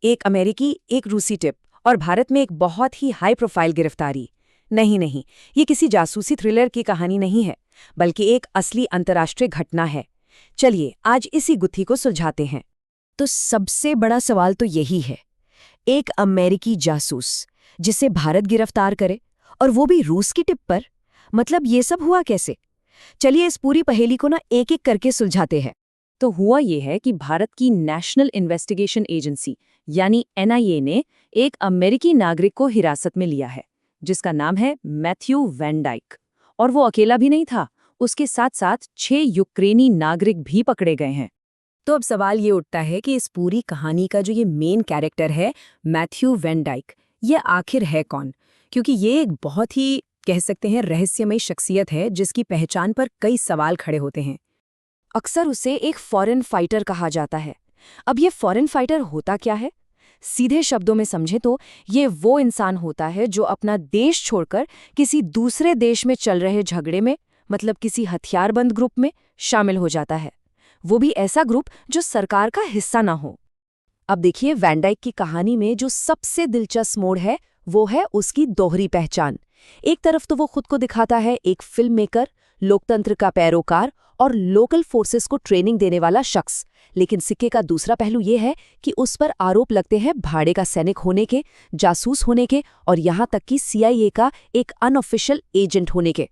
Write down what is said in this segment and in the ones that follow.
एक अमेरिकी, एक रूसी टिप और भारत में एक बहुत ही हाई प्रोफाइल गिरफ्तारी। नहीं नहीं, ये किसी जासूसी थ्रिलर की कहानी नहीं है, बल्कि एक असली अंतर्राष्ट्रीय घटना है। चलिए आज इसी गुत्थी को सुलझाते हैं। तो सबसे बड़ा सवाल तो यही है, एक अमेरिकी जासूस जिसे भारत गिरफ्तार करे, और वो भी रूस की टिप पर। मतलब ये सब हुआ कैसे? चलिए इस पूरी पहेली को ना एक एक करके सुलझाते हैं। तो हुआ ये है कि भारत की नेशनल इन्वेस्टिगेशन एजेंसी यानी एनआईए ने एक अमेरिकी नागरिक को हिरासत में लिया है, जिसका नाम है मैथ्यू वैन डाइक। और वो अकेला भी नहीं था, उसके साथ साथ 6 यूक्रेनी नागरिक भी पकड़े गए हैं। तो अब सवाल ये उठता है कि इस पूरी कहानी का जो ये मेन कैरेक्टर है मैथ्यू वैन डाइक, ये आखिर है कौन? क्योंकि ये एक बहुत ही कह सकते हैं रहस्यमयी शख्सियत है जिसकी पहचान पर कई सवाल खड़े होते हैं। अक्सर उसे एक फॉरेन फाइटर कहा जाता है। अब ये फॉरेन फाइटर होता क्या है? सीधे शब्दों में समझे तो ये वो इंसान होता है जो अपना देश छोड़कर किसी दूसरे देश में चल रहे झगड़े में, मतलब किसी हथियारबंद ग्रुप में शामिल हो जाता है। वो भी ऐसा ग्रुप जो सरकार का हिस्सा ना हो। अब देखिए वैन डाइक की कहानी में जो सबसे दिलचस्प मोड़ है वो है उसकी दोहरी पहचान। एक तरफ तो वो खुद को दिखाता है एक फिल्म मेकर, लोकतंत्र का पैरोकार और लोकल फोर्सेस को ट्रेनिंग देने वाला शख्स, लेकिन सिक्के का दूसरा पहलू ये है कि उस पर आरोप लगते हैं भाड़े का सैनिक होने के, जासूस होने के और यहाँ तक कि सीआईए का एक अनऑफिशियल एजेंट होने के।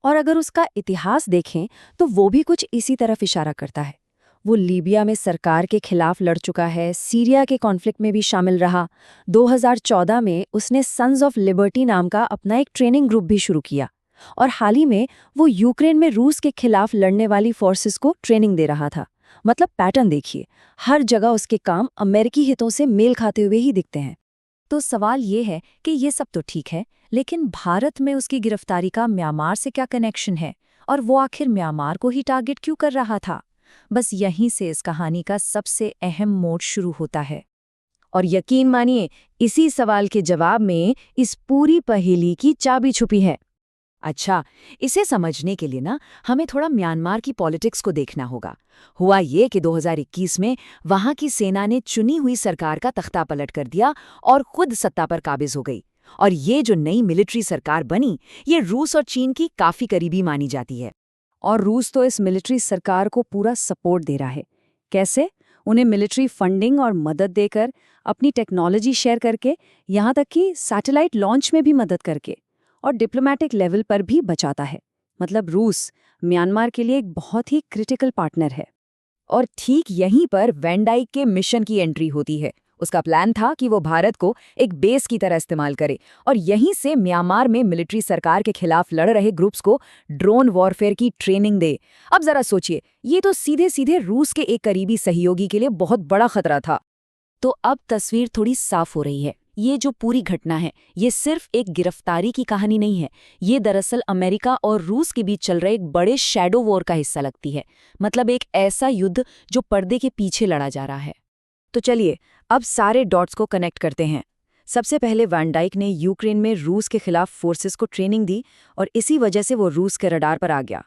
और अगर उसका इतिहास देखें तो वो भी कुछ इसी तरफ इशारा करता है। वो लीबिया में सरकार के खिलाफ लड़ चुका है, सीरिया के कॉन्फ्लिक्ट में भी शामिल रहा। 2014 में उसने सन्स ऑफ लिबर्टी नाम का अपना एक ट्रेनिंग ग्रुप भी शुरू किया, और हाल ही में वो यूक्रेन में रूस के खिलाफ लड़ने वाली फोर्सेस को ट्रेनिंग दे रहा था। मतलब पैटर्न देखिए, हर जगह उसके काम अमेरिकी हितों से मेल खाते हुए ही दिखते हैं। तो सवाल ये है कि ये सब तो ठीक है, लेकिन भारत में उसकी गिरफ्तारी का म्यांमार से क्या कनेक्शन है, और वो आखिर म्यांमार को ही टारगेट क्यों कर रहा था? बस यहीं से इस कहानी का सबसे अहम मोड़ शुरू होता है। और यकीन मानिए, इसी सवाल के जवाब में इस पूरी पहेली की चाबी छुपी है। अच्छा, इसे समझने के लिए ना हमें थोड़ा म्यांमार की पॉलिटिक्स को देखना होगा। हुआ ये कि 2021 में वहां की सेना ने चुनी हुई सरकार का तख्ता पलट कर दिया और खुद सत्ता पर काबिज हो गई। और ये जो नई मिलिट्री सरकार बनी, ये रूस और चीन की काफी करीबी मानी जाती है। और रूस तो इस मिलिट्री सरकार को पूरा सपोर्ट दे रहा है। कैसे? उन्हें मिलिट्री फंडिंग और मदद देकर, अपनी टेक्नोलॉजी शेयर करके, यहाँ तक कि सैटेलाइट लॉन्च में भी मदद करके, और डिप्लोमैटिक लेवल पर भी बचाता है। मतलब रूस म्यांमार के लिए एक बहुत ही क्रिटिकल पार्टनर है। और ठीक यहीं पर वैन डाइक के मिशन की एंट्री होती है। उसका प्लान था कि वो भारत को एक बेस की तरह इस्तेमाल करे और यहीं से म्यांमार में मिलिट्री सरकार के खिलाफ लड़ रहे ग्रुप्स को ड्रोन वॉरफेयर की ट्रेनिंग दे। अब जरा सोचिए, ये तो सीधे सीधे रूस के एक करीबी सहयोगी के लिए बहुत बड़ा खतरा था। तो अब तस्वीर थोड़ी साफ हो रही है। ये जो पूरी घटना है, ये सिर्फ एक गिरफ्तारी की कहानी नहीं है। ये दरअसल अमेरिका और रूस के बीच चल रहे एक बड़े शैडो वॉर का हिस्सा लगती है। मतलब एक ऐसा युद्ध जो पर्दे के पीछे लड़ा जा रहा है। तो चलिए अब सारे डॉट्स को कनेक्ट करते हैं। सबसे पहले वैन डाइक ने यूक्रेन में रूस के खिलाफ फोर्सेस को ट्रेनिंग दी और इसी वजह से वो रूस के रडार पर आ गया।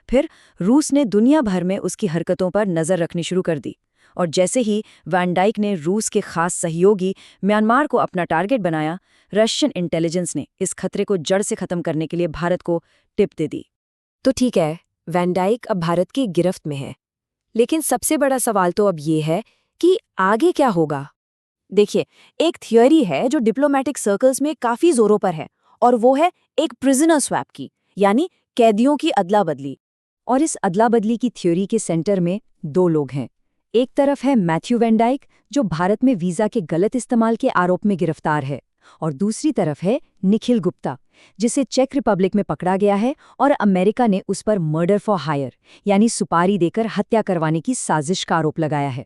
फिर रूस ने दुनिया भर में उसकी हरकतों पर नज़र रखनी शुरू कर दी, और जैसे ही वैन डाइक ने रूस के खास सहयोगी म्यांमार को अपना टारगेट बनाया, रशियन इंटेलिजेंस ने इस खतरे को जड़ से खत्म करने के लिए भारत को टिप दे दी। तो ठीक है, वैन डाइक अब भारत की गिरफ्त में है, लेकिन सबसे बड़ा सवाल तो अब ये है कि आगे क्या होगा। देखिए, एक थियोरी है जो डिप्लोमैटिक सर्कल्स में काफी जोरों पर है, और वो है एक प्रिजनर स्वैप की, यानी कैदियों की अदला बदली। और इस अदला बदली की थ्योरी के सेंटर में दो लोग हैं। एक तरफ है मैथ्यू वैन डाइक, जो भारत में वीजा के गलत इस्तेमाल के आरोप में गिरफ्तार है, और दूसरी तरफ है निखिल गुप्ता, जिसे चेक रिपब्लिक में पकड़ा गया है और अमेरिका ने उस पर मर्डर फॉर हायर यानी सुपारी देकर हत्या करवाने की साजिश का आरोप लगाया है।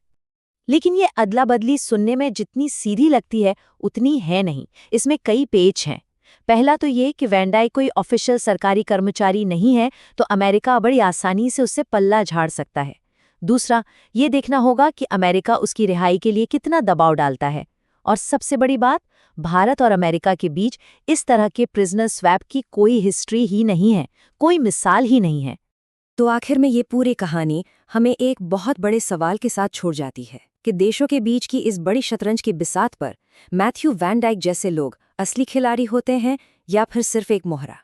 लेकिन ये अदला बदली सुनने में जितनी सीधी लगती है उतनी है नहीं। इसमें कई पेच हैं। पहला तो ये कि वैन डाइक कोई ऑफिशियल सरकारी कर्मचारी नहीं है, तो अमेरिका बड़ी आसानी से उससे पल्ला झाड़ सकता है। दूसरा, ये देखना होगा कि अमेरिका उसकी रिहाई के लिए कितना दबाव डालता है। और सबसे बड़ी बात, भारत और अमेरिका के बीच इस तरह के प्रिजनर स्वैप की कोई हिस्ट्री ही नहीं है, कोई मिसाल ही नहीं है। तो आखिर में ये पूरी कहानी हमें एक बहुत बड़े सवाल के साथ छोड़ जाती है। कि देशों के बीच की इस बड़ी शतरंज की बिसात पर मैथ्यू वैन डाइक जैसे लोग असली खिलाड़ी होते हैं या फिर सिर्फ एक मोहरा।